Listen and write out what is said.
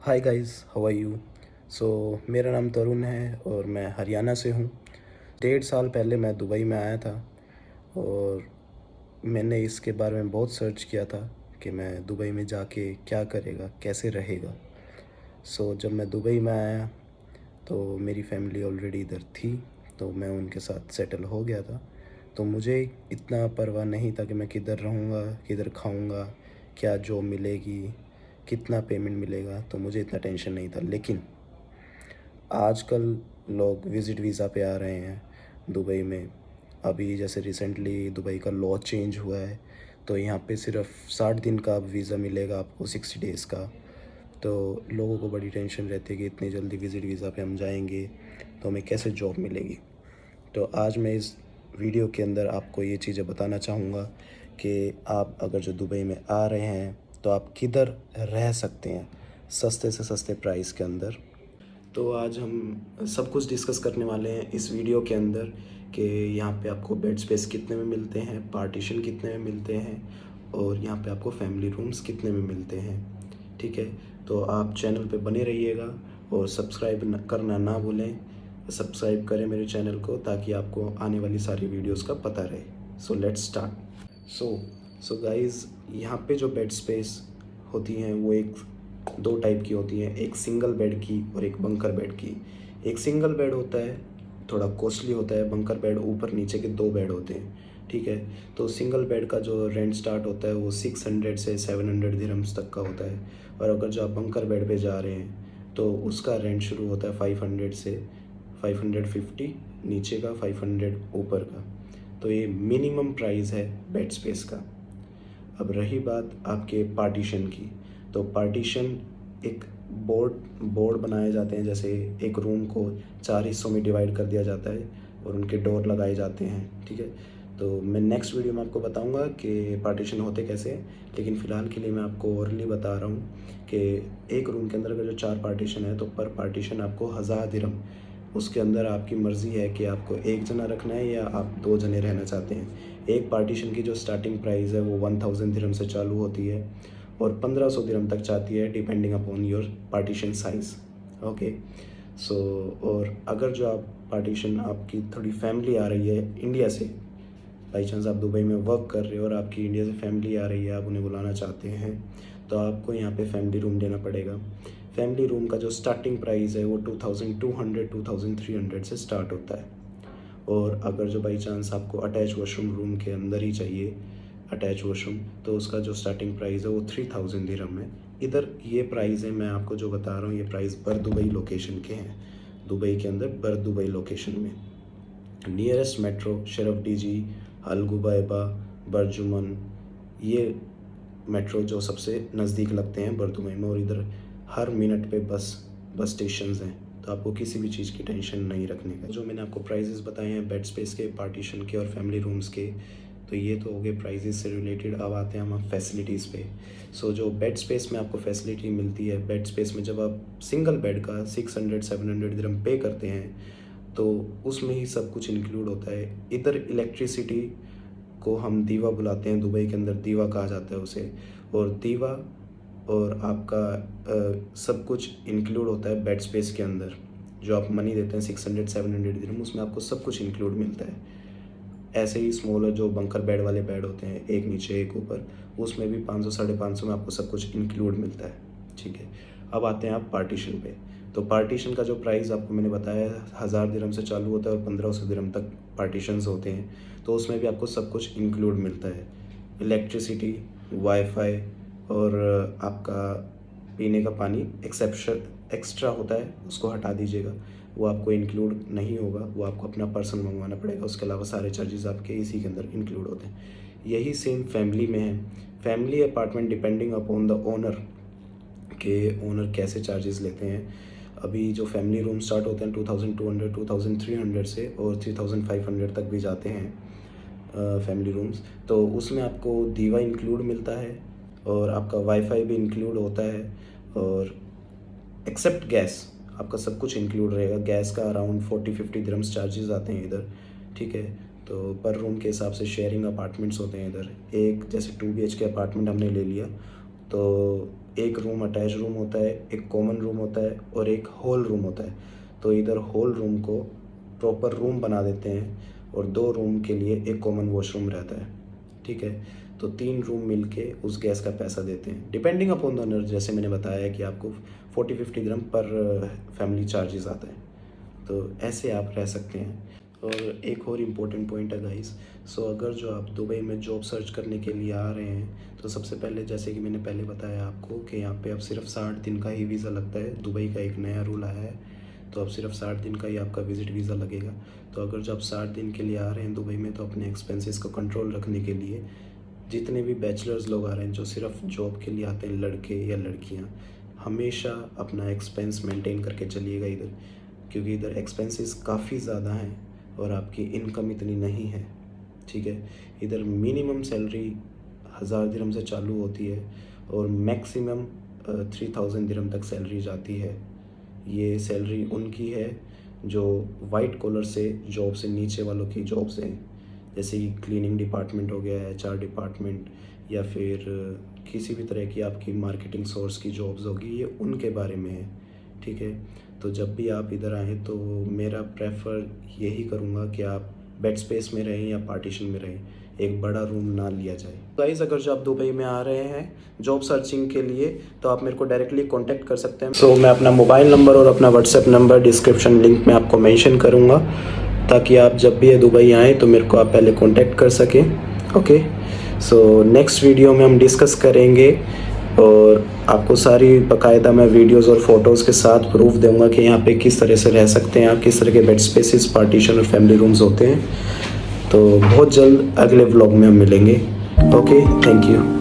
Hi guys, how are you. मेरा नाम तरुण है और मैं हरियाणा से हूँ। 1.5 साल पहले मैं दुबई में आया था और मैंने इसके बारे में बहुत सर्च किया था कि मैं दुबई में जाके क्या करेगा, कैसे रहेगा। जब मैं दुबई में आया तो मेरी फैमिली ऑलरेडी इधर थी, तो मैं उनके साथ सेटल हो गया था। तो मुझे इतना परवाह नहीं था कि मैं किधर रहूँगा, किधर खाऊँगा, क्या जॉब मिलेगी, कितना पेमेंट मिलेगा, तो मुझे इतना टेंशन नहीं था। लेकिन आजकल लोग विज़िट वीज़ा पे आ रहे हैं दुबई में। अभी जैसे रिसेंटली दुबई का लॉ चेंज हुआ है, तो यहाँ पे सिर्फ 60 दिन का वीज़ा मिलेगा आपको, 60 डेज़ का। तो लोगों को बड़ी टेंशन रहती है कि इतनी जल्दी विज़िट वीज़ा पे हम जाएंगे तो हमें कैसे जॉब मिलेगी। तो आज मैं इस वीडियो के अंदर आपको ये चीज़ें बताना चाहूँगा कि आप अगर जो दुबई में आ रहे हैं तो आप किधर रह सकते हैं सस्ते से सस्ते प्राइस के अंदर। तो आज हम सब कुछ डिस्कस करने वाले हैं इस वीडियो के अंदर कि यहाँ पे आपको बेड स्पेस कितने में मिलते हैं, पार्टीशन कितने में मिलते हैं और यहाँ पे आपको फैमिली रूम्स कितने में मिलते हैं। ठीक है, तो आप चैनल पे बने रहिएगा और सब्सक्राइब करना ना भूलें। सब्सक्राइब करें मेरे चैनल को ताकि आपको आने वाली सारी वीडियोस का पता रहे। So let's start. So guys, यहाँ पे जो बेड स्पेस होती हैं वो एक दो टाइप की होती हैं, एक सिंगल बेड की और एक बंकर बेड की। एक सिंगल बेड होता है, थोड़ा कॉस्टली होता है। बंकर बेड ऊपर नीचे के 2 बेड होते हैं। ठीक है, तो सिंगल बेड का जो रेंट स्टार्ट होता है वो 600 से 700 दिरहम्स तक का होता है। और अगर जो आप बंकर बेड पे जा रहे हैं तो उसका रेंट शुरू होता है 500 से 550, नीचे का 500, ऊपर का। तो ये मिनिमम प्राइस है बेड स्पेस का। अब रही बात आपके पार्टीशन की, तो पार्टीशन एक बोर्ड बोर्ड बनाए जाते हैं। जैसे एक रूम को 4 हिस्सों में डिवाइड कर दिया जाता है और उनके डोर लगाए जाते हैं। ठीक है, तो मैं नेक्स्ट वीडियो में आपको बताऊंगा कि पार्टीशन होते कैसे हैं, लेकिन फ़िलहाल के लिए मैं आपको ओरली बता रहा हूँ कि एक रूम के अंदर अगर जो 4 पार्टीशन है तो पर पार्टीशन आपको 1000 दिरहम। उसके अंदर आपकी मर्ज़ी है कि आपको एक जना रखना है या आप 2 जने रहना चाहते हैं। एक पार्टीशन की जो स्टार्टिंग प्राइस है वो 1000 दिरहम से चालू होती है और 1500 दिरहम तक जाती है, depending upon your partition size. Okay, so और अगर जो आप पार्टीशन, आपकी थोड़ी फैमिली आ रही है इंडिया से, बाई चांस आप दुबई में वर्क कर रहे हो और आपकी इंडिया से फैमिली आ रही है, आप उन्हें बुलाना चाहते हैं, तो आपको यहाँ पे फैमिली रूम लेना पड़ेगा। फैमिली रूम का जो स्टार्टिंग प्राइस है वो 2200 2300 से स्टार्ट होता है। और अगर जो बाई चांस आपको अटैच वॉशरूम रूम के अंदर ही चाहिए, अटैच वॉशरूम, तो उसका जो स्टार्टिंग प्राइस है वो 3000 दिरहम है। इधर ये प्राइस है, मैं आपको जो बता रहा हूँ ये प्राइस बर दुबई लोकेशन के हैं। दुबई के अंदर बर दुबई लोकेशन में नियरेस्ट मेट्रो शरफ डीजी, अल गुबैबा, बरजुमन, ये मेट्रो जो सबसे नज़दीक लगते हैं बर दुबई में। और इधर हर मिनट पे बस स्टेशंस हैं, तो आपको किसी भी चीज़ की टेंशन नहीं रखने का। जो मैंने आपको प्राइजेस बताए हैं बेड स्पेस के, पार्टीशन के और फैमिली रूम्स के, तो ये तो हो गए प्राइजेस से रिलेटेड। अब आते हैं हम फैसिलिटीज़ पे। जो बेड स्पेस में आपको फैसिलिटी मिलती है, बेड स्पेस में जब आप सिंगल बेड का 600-700 दिरहम पे करते हैं तो उसमें ही सब कुछ इंक्लूड होता है। इधर इलेक्ट्रिसिटी को हम दीवा बुलाते हैं, दुबई के अंदर दीवा कहा जाता है उसे। और दीवा और आपका सब कुछ इंक्लूड होता है बेड स्पेस के अंदर। जो आप मनी देते हैं 600-700 दिरहम, उसमें आपको सब कुछ इंक्लूड मिलता है। ऐसे ही स्मॉलर जो बंकर बेड वाले बेड होते हैं, एक नीचे एक ऊपर, उसमें भी 500-550 में आपको सब कुछ इंक्लूड मिलता है। ठीक है, अब आते हैं आप पार्टीशन पे। तो पार्टीशन का जो प्राइस आपको मैंने बताया 1000 दिरहम से चालू होता है और 1500 दिरहम तक पार्टीशंस होते हैं। तो उसमें भी आपको सब कुछ इंक्लूड मिलता है, इलेक्ट्रिसिटी, वाईफाई और आपका पीने का पानी एक्सेप्शन एक्स्ट्रा होता है, उसको हटा दीजिएगा, वो आपको इंक्लूड नहीं होगा, वो आपको अपना पर्सन मंगवाना पड़ेगा। उसके अलावा सारे चार्जेस आपके इसी के अंदर इंक्लूड होते हैं। यही सेम फैमिली में है। Family apartment depending upon the owner, के ओनर कैसे चार्जेस लेते हैं। अभी जो फैमिली रूम स्टार्ट होते हैं 2200 2300 से और 3500 तक भी जाते हैं फैमिली रूम्स। तो उसमें आपको दीवा इंक्लूड मिलता है और आपका वाईफाई भी इंक्लूड होता है, और एक्सेप्ट गैस आपका सब कुछ इंक्लूड रहेगा। गैस का अराउंड 40-50 दिरहम्स चार्जेस आते हैं इधर। ठीक है, तो पर रूम के हिसाब से शेयरिंग अपार्टमेंट्स होते हैं इधर। एक जैसे 2 BHK अपार्टमेंट हमने ले लिया तो एक रूम अटैच रूम होता है, एक कॉमन रूम होता है और एक हॉल रूम होता है। तो इधर हॉल रूम को प्रॉपर रूम बना देते हैं और 2 रूम के लिए एक कॉमन वॉशरूम रहता है, ठीक है। तो 3 रूम मिलके उस गैस का पैसा देते हैं, डिपेंडिंग अपॉन द ओनर। जैसे मैंने बताया कि आपको 40-50 dirham पर फैमिली चार्जेस आता है, तो ऐसे आप रह सकते हैं। और एक और इम्पोर्टेंट पॉइंट है गाइस, सो अगर जो आप दुबई में जॉब सर्च करने के लिए आ रहे हैं तो सबसे पहले, जैसे कि मैंने पहले बताया आपको, कि यहाँ पे अब सिर्फ 60 दिन का ही वीज़ा लगता है। दुबई का एक नया रूल आया है, तो अब सिर्फ 60 दिन का ही आपका विज़िट वीज़ा लगेगा। तो अगर जो आप 60 दिन के लिए आ रहे हैं दुबई में, तो अपने एक्सपेंसेस को कंट्रोल रखने के लिए जितने भी बैचलर्स लोग आ रहे हैं जो सिर्फ जॉब के लिए आते हैं, लड़के या लड़कियाँ, हमेशा अपना एक्सपेंस मेंटेन करके चलिएगा इधर, क्योंकि इधर एक्सपेंसेस काफ़ी ज़्यादा हैं और आपकी इनकम इतनी नहीं है, ठीक है। इधर मिनिमम सैलरी 1000 दिरहम से चालू होती है और मैक्सिमम 3000 दिरहम तक सैलरी जाती है। ये सैलरी उनकी है जो वाइट कॉलर से जॉब से नीचे वालों की जॉब्स हैं, जैसे कि क्लीनिंग डिपार्टमेंट हो गया, HR डिपार्टमेंट, या फिर किसी भी तरह की आपकी मार्केटिंग सोर्स की जॉब्स होगी, ये उनके बारे में है, ठीक है। तो जब भी आप इधर आएँ तो मेरा प्रेफर यही करूँगा कि आप बेड स्पेस में रहें या पार्टीशन में रहें, एक बड़ा रूम ना लिया जाए। गाइस, अगर जो आप दुबई में आ रहे हैं जॉब सर्चिंग के लिए, तो आप मेरे को डायरेक्टली कांटेक्ट कर सकते हैं। सो मैं अपना मोबाइल नंबर और अपना व्हाट्सएप नंबर डिस्क्रिप्शन लिंक में आपको मेंशन करूँगा, ताकि आप जब भी ये दुबई आएँ तो मेरे को आप पहले कांटेक्ट कर सकें। ओके, सो नेक्स्ट वीडियो में हम डिस्कस करेंगे और आपको सारी बाकायदा मैं वीडियोस और फोटोज़ के साथ प्रूफ दूंगा कि यहाँ पे किस तरह से रह सकते हैं आप, किस तरह के बेड स्पेसेस, पार्टीशन और फैमिली रूम्स होते हैं। तो बहुत जल्द अगले व्लॉग में हम मिलेंगे। Okay, thank you.